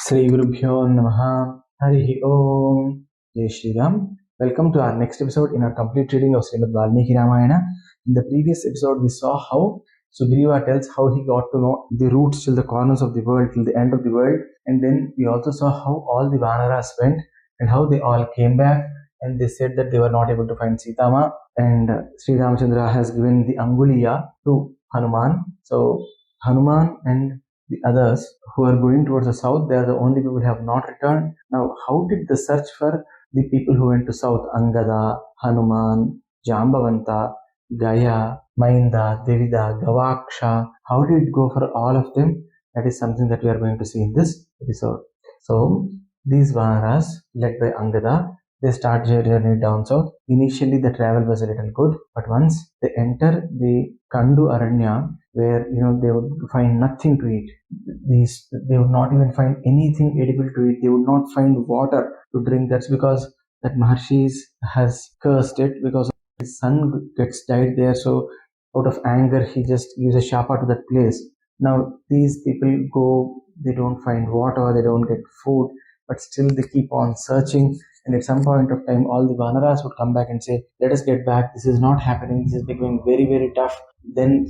Sri Gurubhyo Namaha Harihi Om Jai Shri Ram. Welcome to our next episode in our complete reading of Srimad Valmiki Ramayanam. In the previous episode, we saw how Sugriva tells how he got to know the roots till the corners of the world, till the end of the world. And then we also saw how all the Vanaras went and how they all came back and they said that they were not able to find Sitama. And Sri Ramachandra has given the Anguliya to Hanuman. So Hanuman and the others who are going towards the south, they are the only people who have not returned. Now, how did the search for the people who went to south, Angada, Hanuman, Jambavanta, Gaya, Mainda, Devida, Gavaksha, how did it go for all of them? That is something that we are going to see in this episode. So, these Vanaras, led by Angada, they start their journey down south. Initially, the travel was a little good, but once they enter the Kandu Aranya, where they would find nothing to eat. They would not even find anything edible to eat. They would not find water to drink. That's because that Maharshi has cursed it because his son gets died there. So out of anger, he just gives a shapa to that place. Now these people go, they don't find water, they don't get food, but still they keep on searching. And at some point of time, all the Vanaras would come back and say, let us get back. This is not happening. This is becoming very, very tough. Then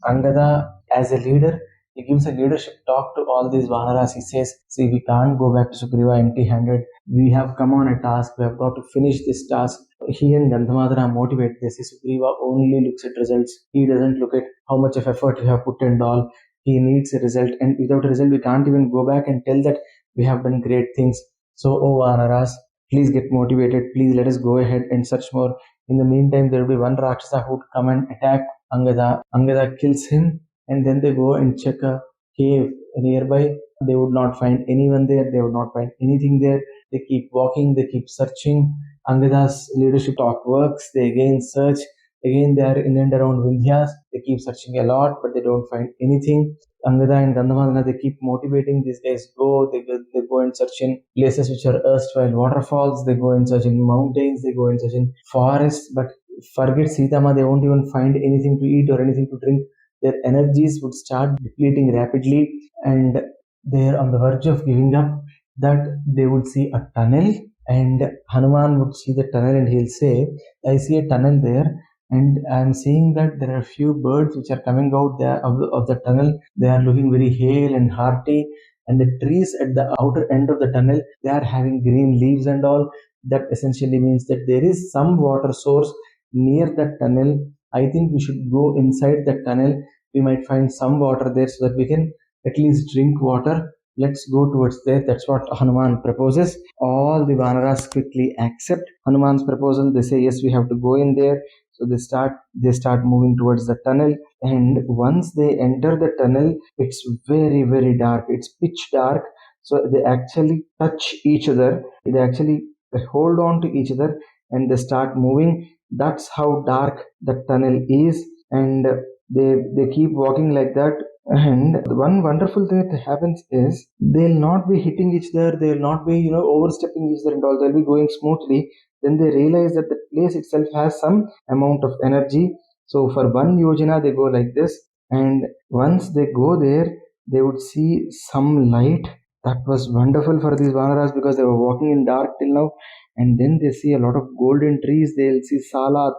Angada, as a leader, he gives a leadership talk to all these Vanaras. He says, see, we can't go back to Sugriva empty-handed. We have come on a task. We have got to finish this task. He and Gandhamadana motivate. They say Sugriva only looks at results. He doesn't look at how much of effort we have put and all. He needs a result. And without a result, we can't even go back and tell that we have done great things. So, oh Vanaras, please get motivated. Please let us go ahead and search more. In the meantime, there will be one Rakshasa who would come and attack Angada. Angada kills him, and then they go and check a cave nearby. They would not find anyone there. They would not find anything there. They keep walking. They keep searching. Angada's leadership talk works. They again search. Again, they are in and around Vindhyas. They keep searching a lot, but they don't find anything. Angada and Gandhamadana, they keep motivating these guys. They go and search in places which are erstwhile waterfalls. They go and search in mountains. They go and search in forests. But forget Sitama, they won't even find anything to eat or anything to drink. Their energies would start depleting rapidly, and they are on the verge of giving up. That they would see a tunnel, and Hanuman would see the tunnel, and he'll say, I see a tunnel there, and I'm seeing that there are a few birds which are coming out there of the tunnel. They are looking very hale and hearty, and the trees at the outer end of the tunnel, they are having green leaves and all. That essentially means that there is some water source near that tunnel. I think we should go inside that tunnel. We might find some water there so that we can at least drink water. Let's go towards there. That's what Hanuman proposes. All the Vanaras quickly accept Hanuman's proposal. They say, yes, we have to go in there. So they start moving towards the tunnel. And once they enter the tunnel, it's very, very dark. It's pitch dark. So they actually touch each other. They actually hold on to each other and they start moving. That's how dark the tunnel is. And they keep walking like that. And one wonderful thing that happens is they'll not be hitting each other, they'll not be overstepping each other and all. They'll be going smoothly. Then they realize that the place itself has some amount of energy. So for one yojana they go like this, and once they go there, they would see some light. That was wonderful for these Vanaras because they were walking in dark till now. And then they see a lot of golden trees. They'll see Sala,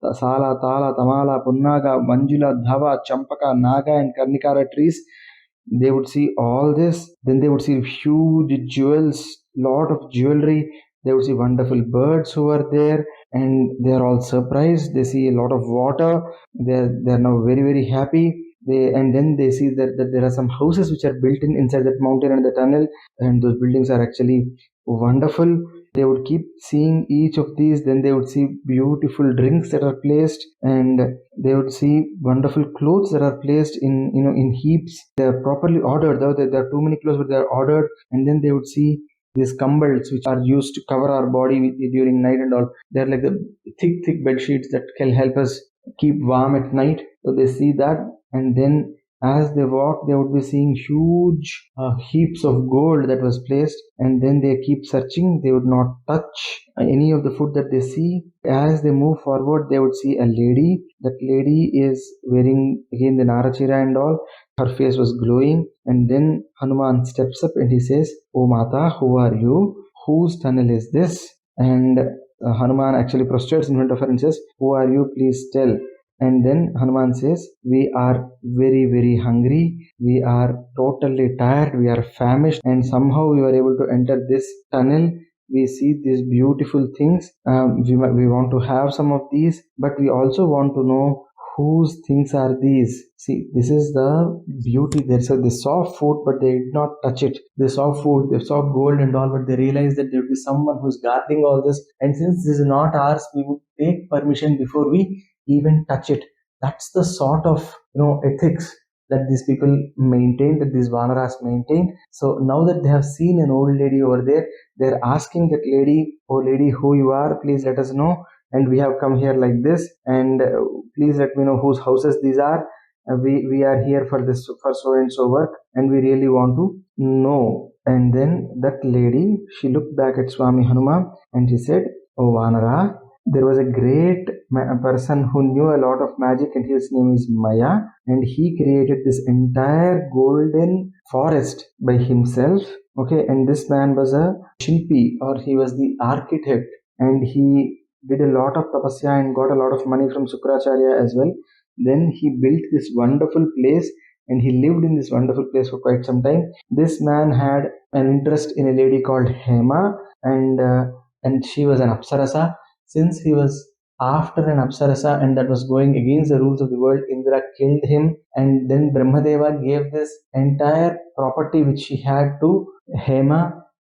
Tala, Tamala, Punnaga, Manjula, Dhava, Champaka, Naga, and Karnikara trees. They would see all this. Then they would see huge jewels, lot of jewelry. They would see wonderful birds who are there, and they are all surprised. They see a lot of water. They are now very, very happy. And then they see that there are some houses which are built inside that mountain and the tunnel, and those buildings are actually wonderful. They would keep seeing each of these. Then they would see beautiful drinks that are placed, and they would see wonderful clothes that are placed in heaps. They are properly ordered, though there are too many clothes, but they are ordered. And then they would see these kambals which are used to cover our body during night and all. They're like the thick bed sheets that can help us keep warm at night. So they see that, and then As they walk, they would be seeing huge heaps of gold that was placed, and then they keep searching. They would not touch any of the food that they see. As they move forward, they would see a lady. That lady is wearing again the Narachira and all. Her face was glowing, and then Hanuman steps up and he says, "Oh Mata, who are you? Whose tunnel is this?" And Hanuman actually prostrates in front of her and says, "Who are you? Please tell." And then Hanuman says, "We are very, very hungry. We are totally tired. We are famished. And somehow we were able to enter this tunnel. We see these beautiful things. We want to have some of these, but we also want to know whose things are these." See, this is the beauty there. So they saw food, but they did not touch it. They saw food, they saw gold and all, but they realized that there would be someone who's guarding all this. And since this is not ours, we would take permission before we even touch it. That's the sort of ethics that these people maintain, that these Vanaras maintain. So now that they have seen an old lady over there, they're asking that lady, "Oh lady, who you are, please let us know. And we have come here like this, and please let me know whose houses these are. We are here for this, for so and so work, and we really want to know." And then that lady, she looked back at Swami Hanuman and she said, "Oh Vanara, there was a great person who knew a lot of magic, and his name is Maya, and he created this entire golden forest by himself. Okay, and this man was a Shilpi, or he was the architect, and he did a lot of tapasya and got a lot of money from Sukracharya as well. Then he built this wonderful place, and he lived in this wonderful place for quite some time. This man had an interest in a lady called Hema, and she was an Apsarasa. Since he was after an Apsarasa and that was going against the rules of the world, Indra killed him, and then Brahmadeva gave this entire property which she had to Hema,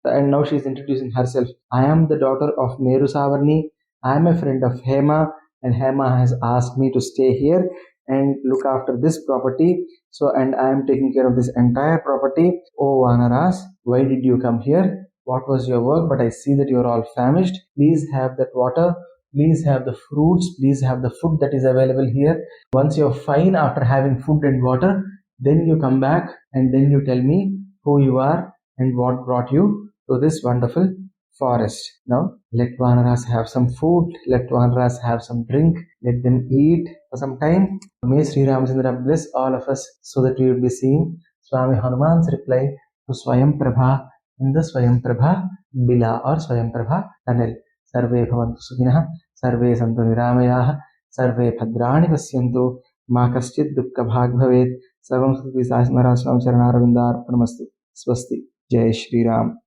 and now she is introducing herself. "I am the daughter of Meru Savarni. I am a friend of Hema, and Hema has asked me to stay here and look after this property. So, and I am taking care of this entire property. Oh Vanaras, why did you come here? What was your work? But I see that you are all famished. Please have that water. Please have the fruits. Please have the food that is available here. Once you're fine after having food and water, then you come back and then you tell me who you are and what brought you to this wonderful forest. Now, let Vanaras have some food. Let Vanaras have some drink. Let them eat for some time. May Sri Ramachandra bless all of us so that we will be seeing Swami Hanuman's reply to Swayam Prabha in the Swayam Prabha Bila or Swayam Prabha tunnel. Sarve bhavantu sukhinah, sarve santu niramayah, sarve bhadrani pasyantu, ma kaschid dukkha bhag bhavet, sarvam satvi sasmara swam charanaravinda arpanamastu. Swasti. Jai Shri Ram.